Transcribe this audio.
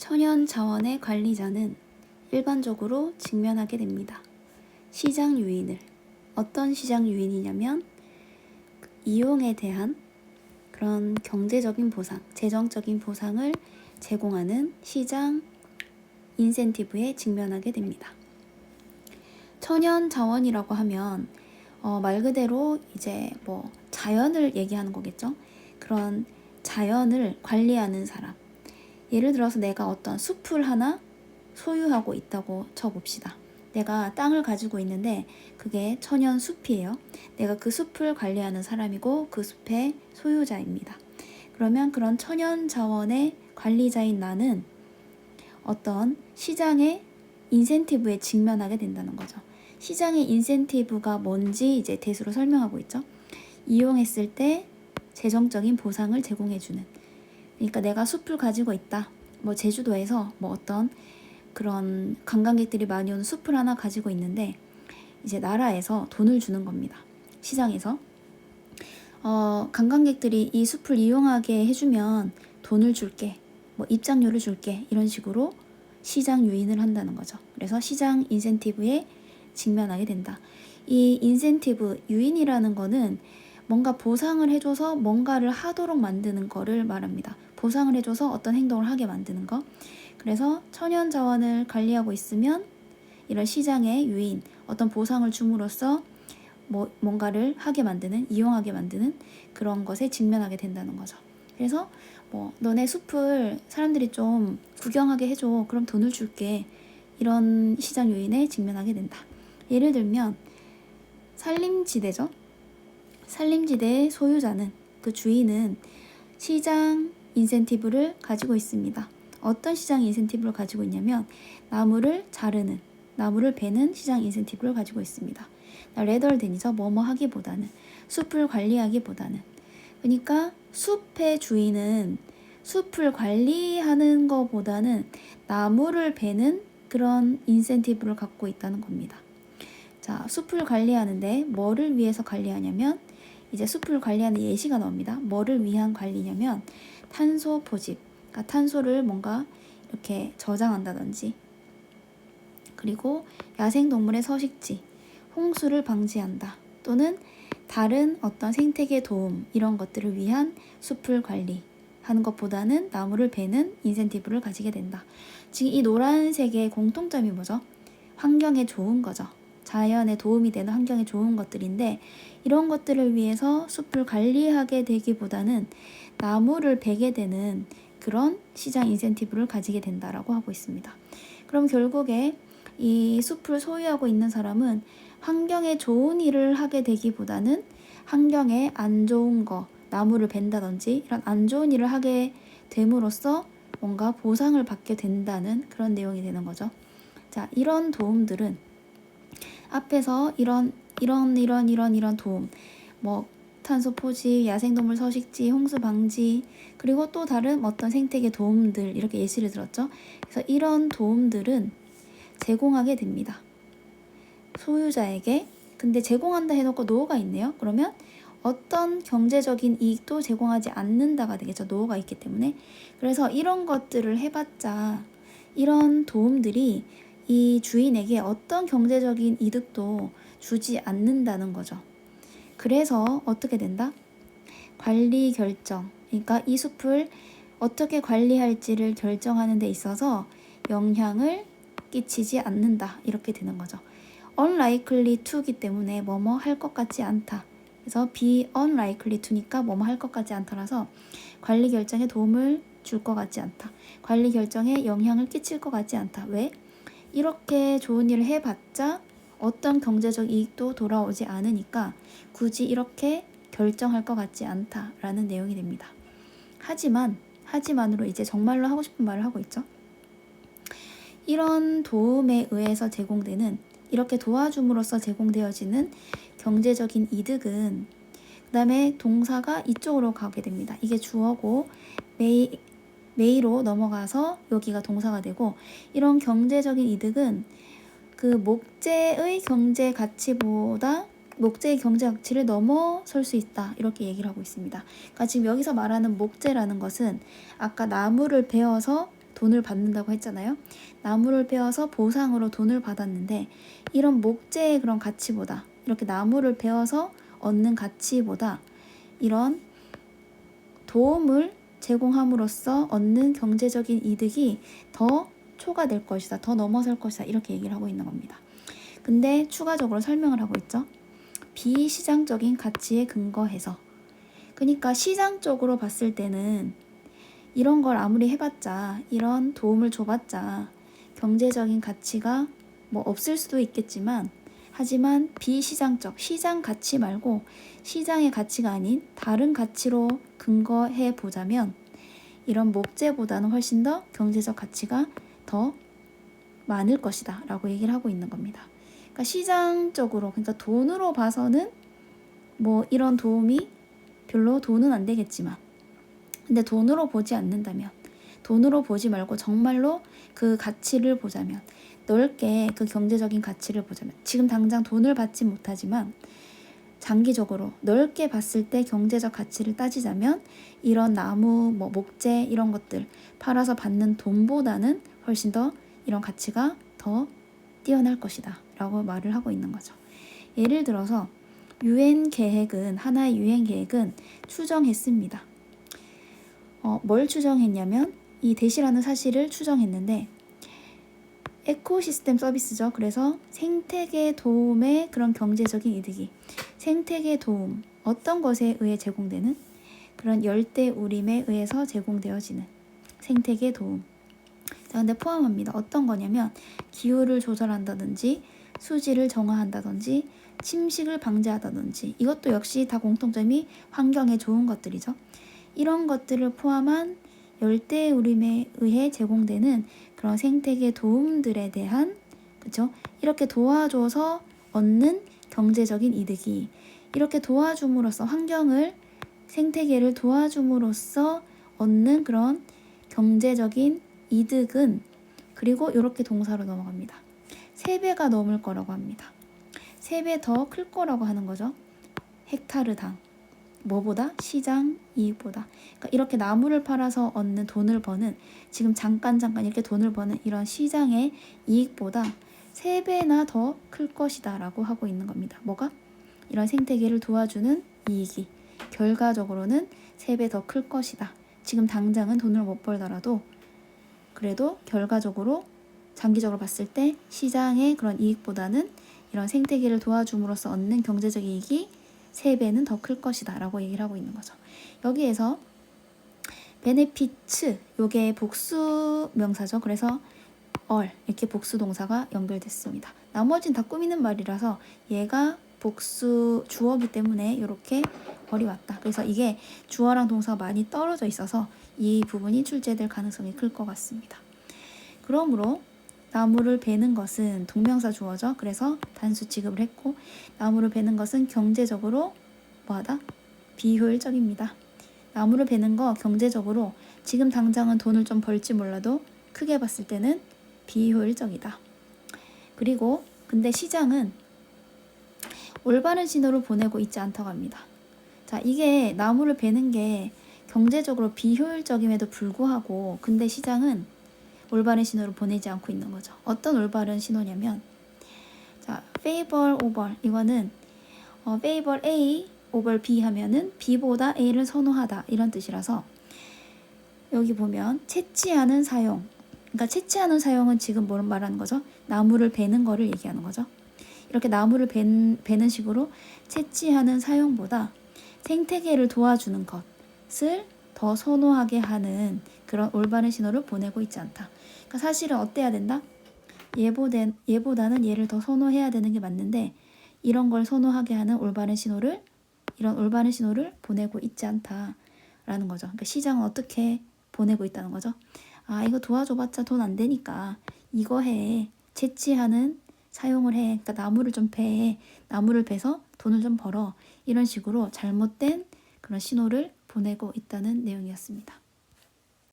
천연자원의 관리자는 일반적으로 직면하게 됩니다. 시장 유인을. 어떤 시장 유인이냐면 이용에 대한 그런 경제적인 보상, 재정적인 보상을 제공하는 시장 인센티브에 직면하게 됩니다. 천연자원이라고 하면 말 그대로 이제 자연을 얘기하는 거겠죠. 그런 자연을 관리하는 사람. 예를 들어서 내가 어떤 숲을 하나 소유하고 있다고 쳐봅시다. 내가 땅을 가지고 있는데 그게 천연 숲이에요. 내가 그 숲을 관리하는 사람이고 그 숲의 소유자입니다. 그러면 그런 천연 자원의 관리자인 나는 어떤 시장의 인센티브에 직면하게 된다는 거죠. 시장의 인센티브가 뭔지 이제 대수로 설명하고 있죠. 이용했을 때 재정적인 보상을 제공해주는. 그러니까 내가 숲을 가지고 있다. 제주도에서 어떤 그런 관광객들이 많이 오는 숲을 하나 가지고 있는데 이제 나라에서 돈을 주는 겁니다. 시장에서 관광객들이 이 숲을 이용하게 해주면 돈을 줄게, 입장료를 줄게, 이런 식으로 시장 유인을 한다는 거죠. 그래서 시장 인센티브에 직면하게 된다. 이 인센티브, 유인이라는 거는 뭔가 보상을 해줘서 뭔가를 하도록 만드는 거를 말합니다. 보상을 해줘서 어떤 행동을 하게 만드는 거. 그래서 천연자원을 관리하고 있으면 이런 시장의 유인, 어떤 보상을 줌으로써 뭔가를 하게 만드는, 이용하게 만드는 그런 것에 직면하게 된다는 거죠. 그래서 너네 숲을 사람들이 좀 구경하게 해줘. 그럼 돈을 줄게. 이런 시장 요인에 직면하게 된다. 예를 들면 산림지대죠. 산림지대의 소유자는, 그 주인은 시장 인센티브를 가지고 있습니다. 어떤 시장 인센티브를 가지고 있냐면 나무를 자르는, 나무를 베는 시장 인센티브를 가지고 있습니다. 레덜덴이죠. 하기보다는, 숲을 관리하기보다는. 그러니까 숲의 주인은 숲을 관리하는 것보다는 나무를 베는 그런 인센티브를 갖고 있다는 겁니다. 자, 숲을 관리하는데 뭐를 위해서 관리하냐면 이제 숲을 관리하는 예시가 나옵니다. 뭐를 위한 관리냐면 탄소 포집, 그러니까 탄소를 뭔가 이렇게 저장한다든지, 그리고 야생동물의 서식지, 홍수를 방지한다, 또는 다른 어떤 생태계 도움, 이런 것들을 위한 숲을 관리하는 것보다는 나무를 베는 인센티브를 가지게 된다. 지금 이 노란색의 공통점이 뭐죠? 환경에 좋은 거죠. 자연에 도움이 되는 환경에 좋은 것들인데 이런 것들을 위해서 숲을 관리하게 되기보다는 나무를 베게 되는 그런 시장 인센티브를 가지게 된다라고 하고 있습니다. 그럼 결국에 이 숲을 소유하고 있는 사람은 환경에 좋은 일을 하게 되기보다는 환경에 안 좋은 거, 나무를 벤다든지 이런 안 좋은 일을 하게 됨으로써 뭔가 보상을 받게 된다는 그런 내용이 되는 거죠. 자, 이런 도움들은 앞에서 이런 도움, 탄소 포집, 야생동물 서식지, 홍수 방지, 그리고 또 다른 어떤 생태계 도움들, 이렇게 예시를 들었죠. 그래서 이런 도움들은 제공하게 됩니다. 소유자에게. 근데 제공한다 해놓고 노가 있네요. 그러면 어떤 경제적인 이익도 제공하지 않는다가 되겠죠. 노가 있기 때문에. 그래서 이런 것들을 해봤자 이런 도움들이 이 주인에게 어떤 경제적인 이득도 주지 않는다는 거죠. 그래서 어떻게 된다? 관리 결정, 그러니까 이 숲을 어떻게 관리할지를 결정하는 데 있어서 영향을 끼치지 않는다, 이렇게 되는 거죠. unlikely to기 때문에 할 것 같지 않다. 그래서 be unlikely to니까 할 것 같지 않다라서 관리 결정에 도움을 줄 것 같지 않다. 관리 결정에 영향을 끼칠 것 같지 않다. 왜? 이렇게 좋은 일을 해봤자 어떤 경제적 이익도 돌아오지 않으니까 굳이 이렇게 결정할 것 같지 않다라는 내용이 됩니다. 하지만으로 이제 정말로 하고 싶은 말을 하고 있죠. 이런 도움에 의해서 제공되는, 이렇게 도와줌으로써 제공되어지는 경제적인 이득은 그 다음에 동사가 이쪽으로 가게 됩니다. 이게 주어고 메이로 넘어가서 여기가 동사가 되고, 이런 경제적인 이득은 그 목재의 경제 가치보다 목재의 경제 가치를 넘어설 수 있다, 이렇게 얘기를 하고 있습니다. 그러니까 지금 여기서 말하는 목재라는 것은 아까 나무를 베어서 돈을 받는다고 했잖아요. 나무를 베어서 보상으로 돈을 받았는데 이런 목재의 그런 가치보다 이렇게 나무를 베어서 얻는 가치보다 이런 도움을 제공함으로써 얻는 경제적인 이득이 더 초과될 것이다. 더 넘어설 것이다. 이렇게 얘기를 하고 있는 겁니다. 근데 추가적으로 설명을 하고 있죠. 비시장적인 가치에 근거해서. 그러니까 시장적으로 봤을 때는 이런 걸 아무리 해봤자, 이런 도움을 줘봤자 경제적인 가치가 뭐 없을 수도 있겠지만, 하지만 비시장적, 시장 가치 말고 시장의 가치가 아닌 다른 가치로 근거해 보자면 이런 목재보다는 훨씬 더 경제적 가치가 더 많을 것이다 라고 얘기를 하고 있는 겁니다. 그러니까 시장적으로, 그러니까 돈으로 봐서는 뭐 이런 도움이 별로 돈은 안 되겠지만, 근데 돈으로 보지 않는다면, 돈으로 보지 말고 정말로 그 가치를 보자면, 넓게 그 경제적인 가치를 보자면, 지금 당장 돈을 받지 못하지만 장기적으로 넓게 봤을 때 경제적 가치를 따지자면 이런 나무, 뭐 목재 이런 것들 팔아서 받는 돈보다는 훨씬 더 이런 가치가 더 뛰어날 것이다 라고 말을 하고 있는 거죠. 예를 들어서 하나의 유엔 계획은 추정했습니다. 뭘 추정했냐면 이 대시라는 사실을 추정했는데, 에코시스템 서비스죠. 그래서 생태계 도움의 그런 경제적인 이득이, 생태계 도움, 어떤 것에 의해 제공되는, 그런 열대우림에 의해서 제공되어지는 생태계 도움. 자, 근데 포함합니다. 어떤 거냐면 기후를 조절한다든지 수질을 정화한다든지 침식을 방지하다든지, 이것도 역시 다 공통점이 환경에 좋은 것들이죠. 이런 것들을 포함한 열대우림에 의해 제공되는 그런 생태계 도움들에 대한, 그렇죠? 이렇게 도와줘서 얻는 경제적인 이득이, 이렇게 도와줌으로써 환경을, 생태계를 도와줌으로써 얻는 그런 경제적인 이득은, 그리고 이렇게 동사로 넘어갑니다. 3배가 넘을 거라고 합니다. 3배 더 클 거라고 하는 거죠. 헥타르당. 뭐보다? 시장 이익보다. 그러니까 이렇게 나무를 팔아서 얻는 돈을 버는, 지금 잠깐 이렇게 돈을 버는 이런 시장의 이익보다 3배나 더 클 것이다 라고 하고 있는 겁니다. 뭐가? 이런 생태계를 도와주는 이익이 결과적으로는 3배 더 클 것이다. 지금 당장은 돈을 못 벌더라도 그래도 결과적으로 장기적으로 봤을 때 시장의 그런 이익보다는 이런 생태계를 도와줌으로써 얻는 경제적 이익이 3배는 더 클 것이다 라고 얘기를 하고 있는 거죠. 여기에서 베네피츠, 요게 복수 명사죠. 그래서 이렇게 복수 동사가 연결됐습니다. 나머지는 다 꾸미는 말이라서 얘가 복수 주어기 때문에 이렇게 얼이 왔다. 그래서 이게 주어랑 동사가 많이 떨어져 있어서 이 부분이 출제될 가능성이 클 것 같습니다. 그러므로 나무를 베는 것은 동명사 주어죠. 그래서 단수 취급을 했고, 나무를 베는 것은 경제적으로 뭐하다? 비효율적입니다. 나무를 베는 거 경제적으로 지금 당장은 돈을 좀 벌지 몰라도 크게 봤을 때는 비효율적이다. 그리고 근데 시장은 올바른 신호를 보내고 있지 않다고 합니다. 자, 이게 나무를 베는 게 경제적으로 비효율적임에도 불구하고 근데 시장은 올바른 신호를 보내지 않고 있는 거죠. 어떤 올바른 신호냐면, 자, favor over, 이거는 favor A over B 하면은 B보다 A를 선호하다 이런 뜻이라서, 여기 보면 채취하는 사용, 그러니까 채취하는 사용은 지금 뭘 말하는 거죠? 나무를 베는 거를 얘기하는 거죠. 이렇게 나무를 베는 식으로 채취하는 사용보다 생태계를 도와주는 것을 더 선호하게 하는 그런 올바른 신호를 보내고 있지 않다. 그러니까 사실은 어때야 된다? 얘보다는 얘를 더 선호해야 되는 게 맞는데, 이런 걸 선호하게 하는 이런 올바른 신호를 보내고 있지 않다라는 거죠. 그러니까 시장은 어떻게 보내고 있다는 거죠. 아, 이거 도와줘봤자 돈 안 되니까 이거 해. 채취하는 사용을 해. 그러니까 나무를 좀 베. 나무를 베서 돈을 좀 벌어. 이런 식으로 잘못된 그런 신호를 보내고 있다는 내용이었습니다.